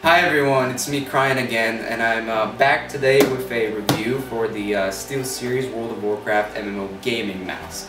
Hi everyone, it's me crying again, and I'm back today with a review for the SteelSeries World of Warcraft MMO gaming mouse.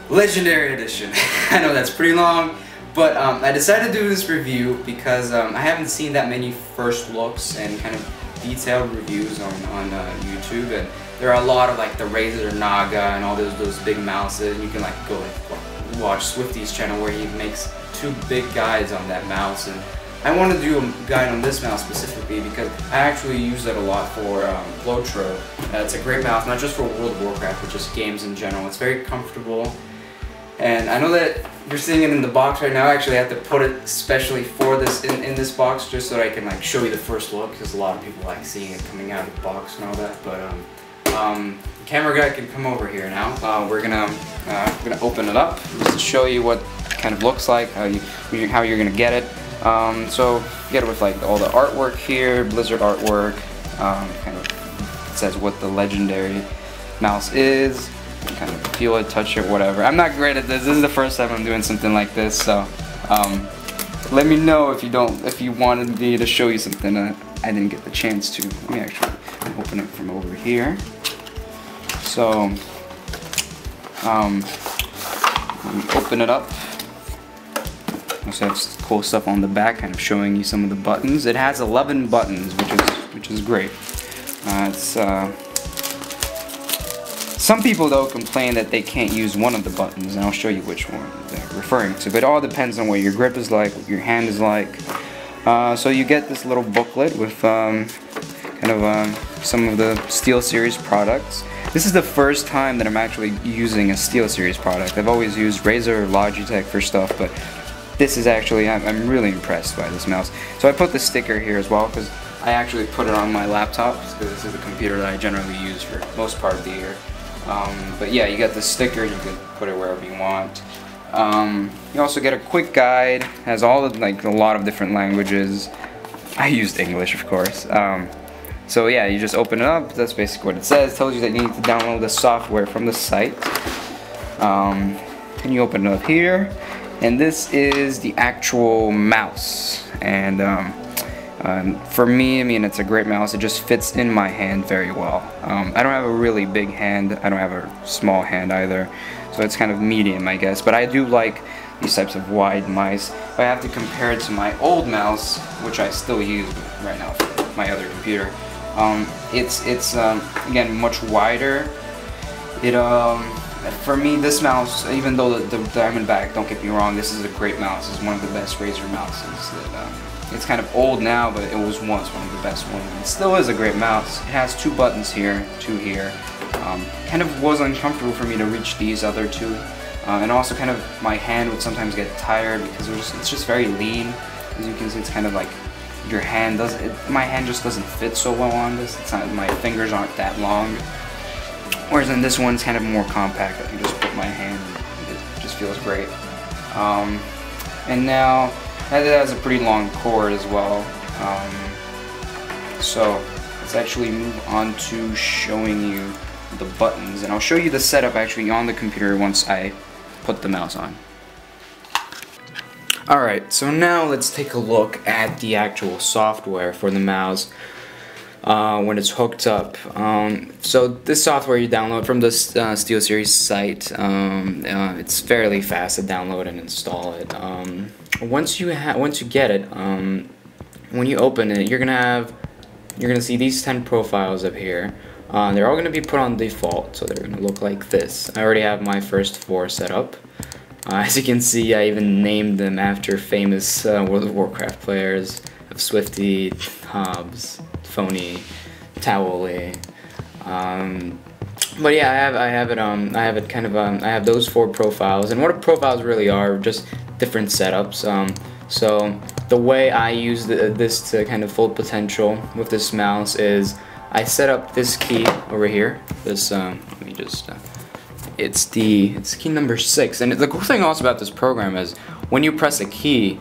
Legendary Edition. I know that's pretty long, but I decided to do this review because I haven't seen that many first looks and kind of detailed reviews on YouTube, and there are a lot of like the Razer Naga and all those big mouses. You can like go watch Swifty's channel where he makes two big guides on that mouse, and I want to do a guide on this mouse specifically because I actually use it a lot for LOTRO. It's a great mouse, not just for World of Warcraft, but just games in general. It's very comfortable, and I know that you're seeing it in the box right now. Actually, I have to put it especially for this in this box just so that I can like show you the first look, because a lot of people like seeing it coming out of the box and all that. But camera guy can come over here now. We're gonna open it up just to show you what it kind of looks like, how you're gonna get it. So you get it with like all the artwork here, Blizzard artwork. Kind of says what the legendary mouse is. You kind of feel it, touch it, whatever. I'm not great at this. This is the first time I'm doing something like this, so let me know if you wanted me to show you something I didn't get the chance to. Let me actually open it from over here. So let me open it up. Also has cool stuff on the back, kind of showing you some of the buttons. It has 11 buttons, which is great. Some people though complain that they can't use one of the buttons, and I'll show you which one they're referring to. But it all depends on what your grip is like, what your hand is like. So you get this little booklet with some of the SteelSeries products. This is the first time that I'm actually using a SteelSeries product. I've always used Razer or Logitech for stuff, but this is actually, I'm really impressed by this mouse. So I put the sticker here as well because I actually put it on my laptop because this is the computer that I generally use for most part of the year. But yeah, you got the sticker, you can put it wherever you want. You also get a quick guide, has all of like a lot of different languages. I used English, of course. So yeah, you just open it up, that's basically what it says. It tells you that you need to download the software from the site. Then you open it up here. And this is the actual mouse, and for me, I mean, it's a great mouse. It just fits in my hand very well. I don't have a really big hand, I don't have a small hand either, so it's kind of medium, I guess, but I do like these types of wide mice. If I have to compare it to my old mouse, which I still use right now for my other computer, it's again much wider. For me, this mouse, even though the Diamondback, don't get me wrong, this is a great mouse. It's one of the best Razer mouses. It's kind of old now, but it was once one of the best ones. It still is a great mouse. It has two buttons here, two here. Kind of was uncomfortable for me to reach these other two. And also kind of my hand would sometimes get tired because it's just very lean. As you can see, it's kind of like your hand my hand just doesn't fit so well on this. It's not, my fingers aren't that long. Whereas in this one, it's kind of more compact. I can just put my hand and it just feels great. And now, it has a pretty long cord as well. So let's actually move on to showing you the buttons. And I'll show you the setup actually on the computer once I put the mouse on. Alright, so now let's take a look at the actual software for the mouse. When it's hooked up. So this software you download from the SteelSeries site. It's fairly fast to download and install it. Once you get it, when you open it, you're gonna see these 10 profiles up here. They're all gonna be put on default, so they're gonna look like this. I already have my first 4 set up. As you can see, I even named them after famous World of Warcraft players. Of Swifty, Hobbs, Phony, Towley. But yeah, I have those 4 profiles, and what profiles really are just different setups. So the way I use this to kind of full potential with this mouse is I set up this key over here. This let me just. It's key number 6, and the cool thing also about this program is when you press a key,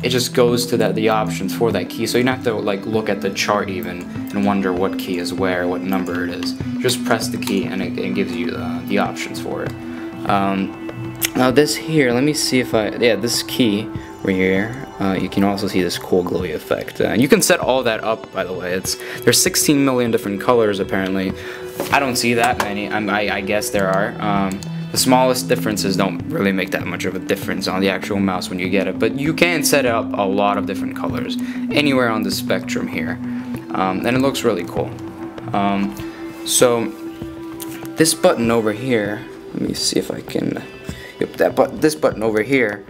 it just goes to the options for that key, so you don't have to like look at the chart even and wonder what key is where, what number it is. Just press the key and it gives you the options for it. Now this here, let me see if this key right here, you can also see this cool glowy effect. And you can set all that up, by the way. There's 16 million different colors apparently. I don't see that many. I guess there are. The smallest differences don't really make that much of a difference on the actual mouse when you get it, but you can set up a lot of different colors anywhere on the spectrum here, and it looks really cool. So this button over here, let me see if I can. Yep, this button over here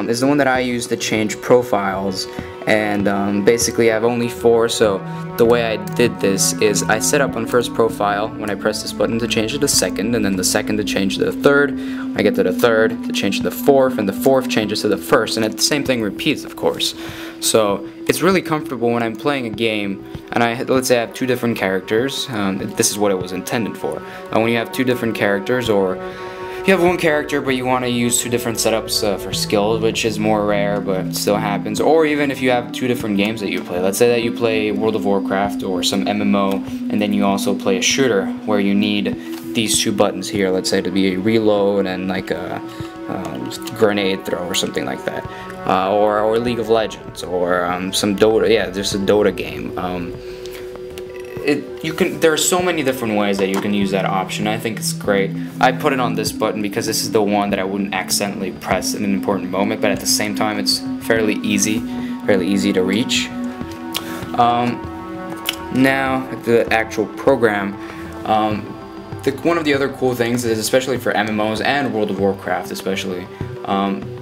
is the one that I use to change profiles, and basically I have only 4, so the way I did this is I set up on first profile when I press this button to change to the second, and then the second to change to the third. I get to the third to change to the fourth, and the fourth changes to the first, and the same thing repeats, of course. So it's really comfortable when I'm playing a game and let's say I have 2 different characters. This is what it was intended for. When you have 2 different characters, or you have 1 character but you want to use 2 different setups for skills, which is more rare but still happens, or even if you have 2 different games that you play. Let's say that you play World of Warcraft or some MMO, and then you also play a shooter where you need these 2 buttons here, let's say to be a reload and like a grenade throw or something like that, or League of Legends, or some Dota. Yeah, there's a Dota game. There are so many different ways that you can use that option. I think it's great. I put it on this button because this is the one that I wouldn't accidentally press in an important moment, but at the same time it's fairly easy to reach. Now the actual program. One of the other cool things is, especially for MMOs and World of Warcraft especially,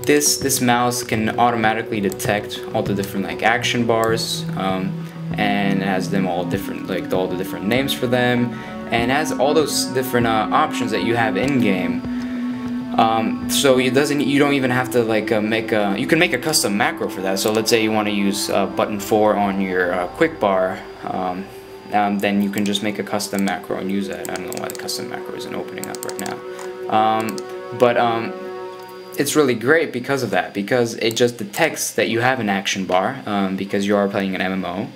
this mouse can automatically detect all the different like action bars, and it has them all different, like all the different names for them, and has all those different options that you have in game. So you don't even have to like you can make a custom macro for that. So let's say you want to use button 4 on your quick bar, then you can just make a custom macro and use that. I don't know why the custom macro isn't opening up right now, but it's really great because of that, because it just detects that you have an action bar, because you are playing an MMO.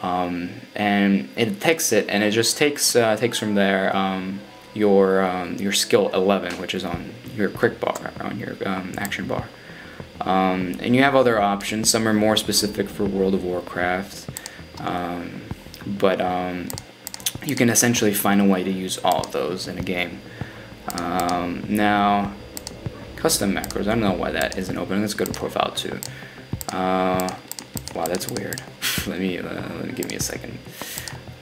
And it detects it, and it just takes from there your skill 11, which is on your quick bar, on your action bar. And you have other options. Some are more specific for World of Warcraft, but you can essentially find a way to use all of those in a game. Now, custom macros. I don't know why that isn't open. Let's go to profile 2. Wow, that's weird. Let me give me a second.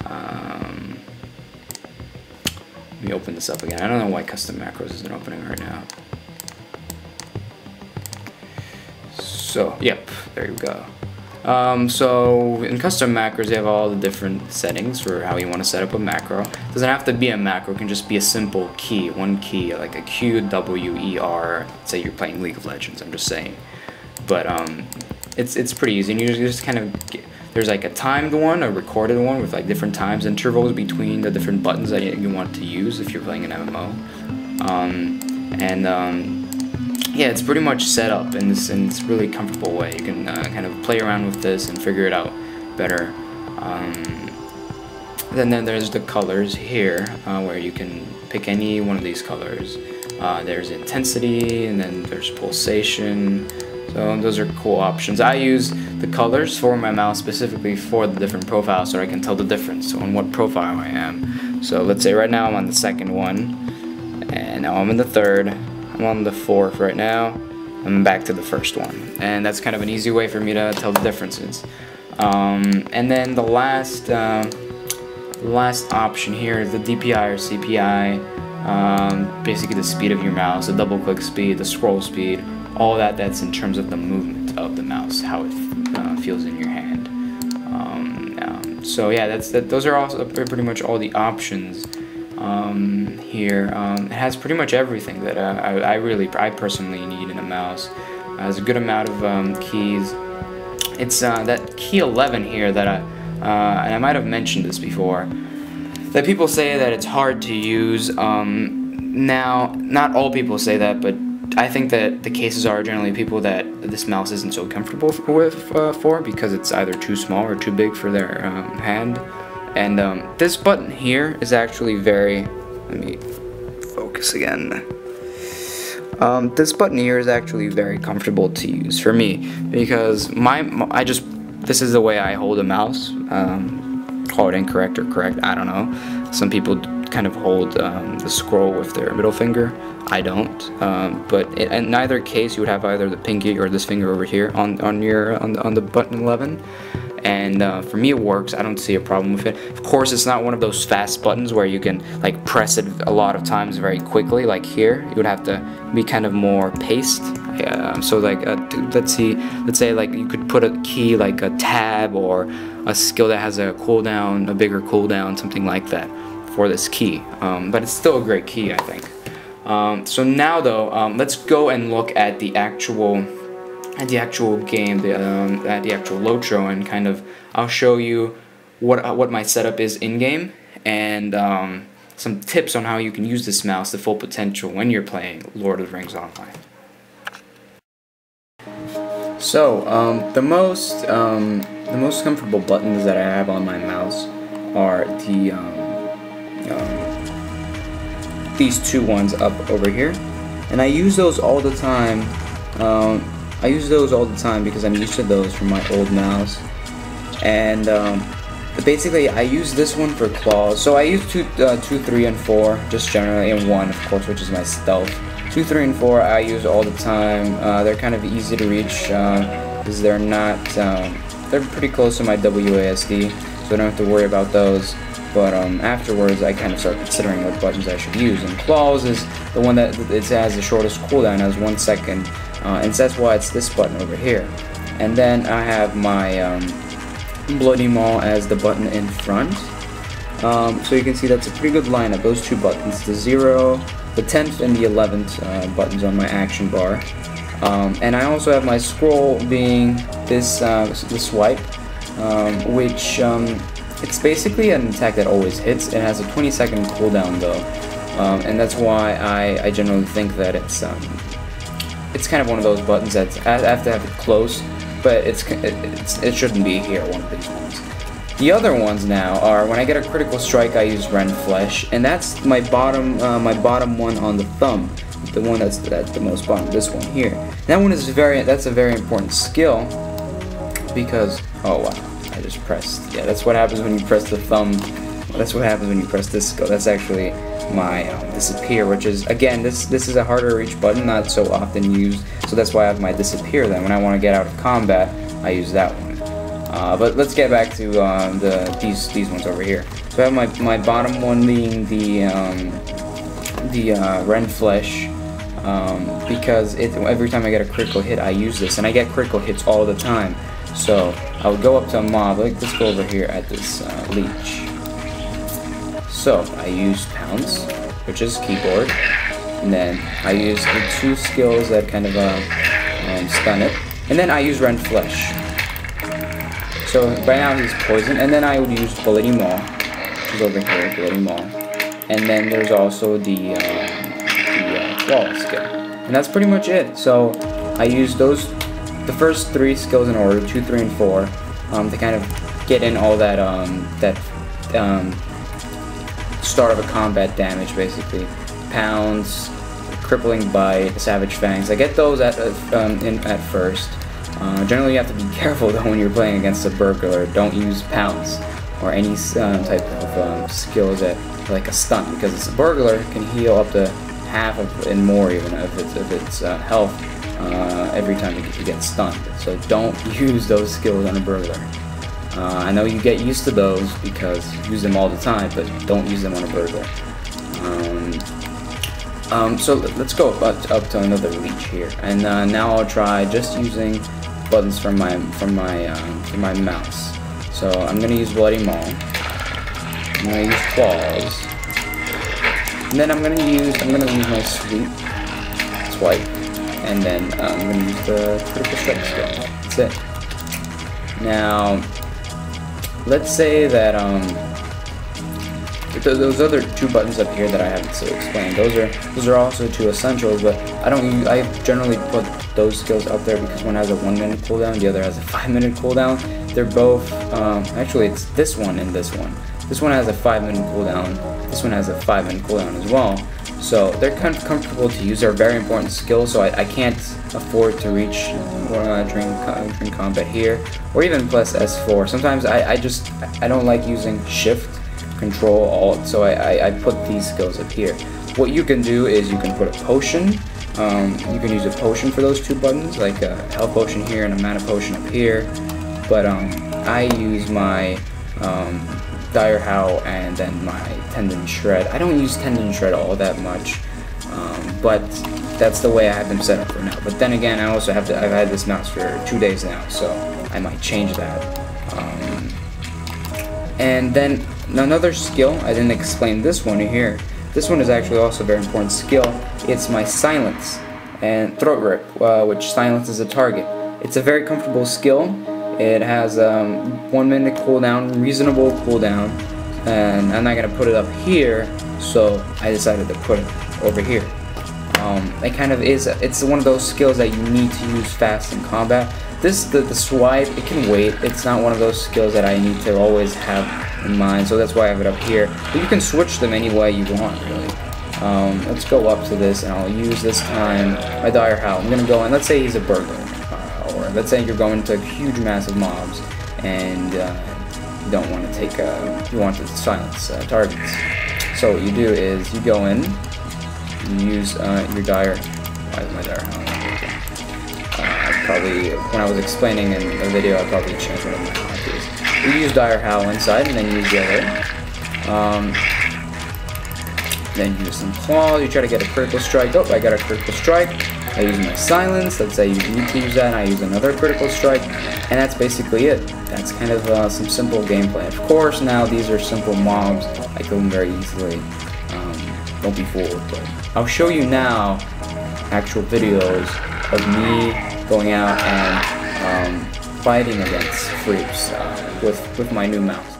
Let me open this up again. I don't know why custom macros isn't opening right now. So, yep, there you go. So in custom macros, you have all the different settings for how you want to set up a macro. It doesn't have to be a macro. It can just be a simple key, one key, like a Q, W, E, R. Say you're playing League of Legends. I'm just saying. But it's pretty easy. And you just kind of there's like a timed one, a recorded one with like different times intervals between the different buttons that you want to use if you're playing an MMO. Yeah, it's pretty much set up in this really comfortable way. You can kind of play around with this and figure it out better. Then there's the colors here, where you can pick any one of these colors. There's intensity, and then there's pulsation. So those are cool options. I use the colors for my mouse specifically for the different profiles, so I can tell the difference on what profile I am. So let's say right now I'm on the second one, and now I'm in the third. I'm on the fourth right now. I'm back to the first one, and that's kind of an easy way for me to tell the differences. And then the last option here is the DPI or CPI. Basically the speed of your mouse, the double click speed, the scroll speed, all that's in terms of the movement of the mouse, how it feels in your hand. So yeah, those are also pretty much all the options here. It has pretty much everything that I personally need in a mouse. It has a good amount of keys. It's that key 11 here that and I might have mentioned this before, that people say that it's hard to use. Now, not all people say that, but I think that the cases are generally people that this mouse isn't so comfortable with because it's either too small or too big for their hand. And this button here is actually very, let me focus again. This button here is actually very comfortable to use for me because this is the way I hold a mouse. Call it incorrect or correct, I don't know. Some people kind of hold the scroll with their middle finger. I don't. But in neither case, you would have either the pinky or this finger over here on the button 11. And for me it works. I don't see a problem with it. Of course, it's not one of those fast buttons where you can like press it a lot of times very quickly. Like here, you would have to be kind of more paced. So like let's say like you could put a key like a tab or a skill that has a cooldown, a bigger cooldown, something like that for this key. But it's still a great key, I think. So now though, let's go and look at the actual game, at the actual LOTRO, and kind of I'll show you what my setup is in game, and some tips on how you can use this mouse to full potential when you're playing Lord of the Rings Online. So the most comfortable buttons that I have on my mouse are these two ones up over here, and I use those all the time. I use those all the time because I'm used to those from my old mouse. And basically I use this one for claws. So I use 2, 3, and 4 just generally, and 1 of course, which is my stealth. 2, 3, and 4 I use all the time. They're kind of easy to reach because they're not, they're pretty close to my WASD, so I don't have to worry about those. But afterwards I kind of start considering what buttons I should use. And claws is the one that it has the shortest cooldown, has 1 second. And so that's why it's this button over here. And then I have my Bloody Maul as the button in front. So you can see that's a pretty good lineup, those two buttons, the 0, the 10th, and the 11th buttons on my action bar. And I also have my scroll being this swipe, which it's basically an attack that always hits. It has a 20-second cooldown though, and that's why I generally think that it's kind of one of those buttons that I have to have it close, but it shouldn't be here, one of these ones. The other ones now are when I get a critical strike, I use Rend Flesh, and that's my bottom one on the thumb, the one that's the most bottom, this one here. That one is that's a very important skill because, oh wow, I just pressed, yeah, that's what happens when you press the thumb. That's what happens when you press this skill. That's actually my disappear, which is, again, this is a harder to reach button, not so often used, so that's why I have my disappear. Then when I want to get out of combat, I use that one. But let's get back to these ones over here. So I have my bottom one being the Rend Flesh, because every time I get a critical hit, I use this, and I get critical hits all the time. So I would go up to a mob, like let's go over here at this leech. So I use Pounce, which is keyboard, and then I use the 2 skills that kind of stun it, and then I use Rend Flesh. So right now he's poisoned, and then I would use Bloody Maul, which is over here, Bloody Maul, and then there's also the Claw skill, and that's pretty much it. So I use the first 3 skills in order, 2, 3, and 4, to kind of get in all that start of a combat damage, basically. Pounce, Crippling Bite, Savage Fangs. I get those at first. Generally you have to be careful though when you're playing against a burglar. Don't use Pounce or any type of skills that like a stunt, because a burglar can heal up to half of and more even of its health every time you get stunned. So don't use those skills on a burglar. I know you get used to those because you use them all the time, but don't use them on a burglar. So let's go up to another leech here, and now I'll try just using buttons from my mouse. So I'm gonna use Bloody Maul. I'm gonna use Claws, and then I'm gonna use my swipe, and then I'm gonna use the critical strike skill. That's it. Now, let's say that those other 2 buttons up here that I haven't explained, those are also 2 essentials, but I generally put those skills up there because one has a 1-minute cooldown, the other has a 5-minute cooldown. They're both actually it's this one and this one. This one has a 5-minute cooldown. This one has a 5-minute cooldown as well. So they're kind of comfortable to use. They're very important skills, so I can't afford to reach during combat here, or even plus S4. Sometimes I don't like using Shift, Control, Alt, so I put these skills up here. What you can do is you can put a potion. You can use a potion for those two buttons, like a health potion here and a mana potion up here. But I use my Dire Howl and then my Tendon Shred. I don't use Tendon Shred all that much, but that's the way I have them set up for now. But then again, I've had this mouse for 2 days now, so I might change that. And then another skill, I didn't explain this one here. This one is actually also a very important skill. It's my Silence and Throat Rip, which silences a target. It's a very comfortable skill. It has 1 minute cooldown, reasonable cooldown, and I'm not going to put it up here, so I decided to put it over here. It kind of is, it's one of those skills that you need to use fast in combat. The swipe, it can wait. It's not one of those skills that I need to always have in mind, so that's why I have it up here. But you can switch them any way you want, really. Let's go up to this, and I'll use this time my Dire Howl. I'm going to go in, let's say he's a burglar. Or let's say you're going to huge massive mobs and you don't want to take you want to silence targets. So what you do is you go in, you use your Dire. Why is my Dire Howl? Probably when I was explaining in the video, I probably changed one of my hotkeys. You use Dire Howl inside, and then use the other. Then use some claws. You try to get a critical strike. Oh, I got a critical strike. I use my Silence, let's say you need to use that, and I use another critical strike, and that's basically it. That's kind of some simple gameplay. Of course, now these are simple mobs, I kill them very easily, don't be fooled, but I'll show you now actual videos of me going out and fighting against freaks with my new mouse.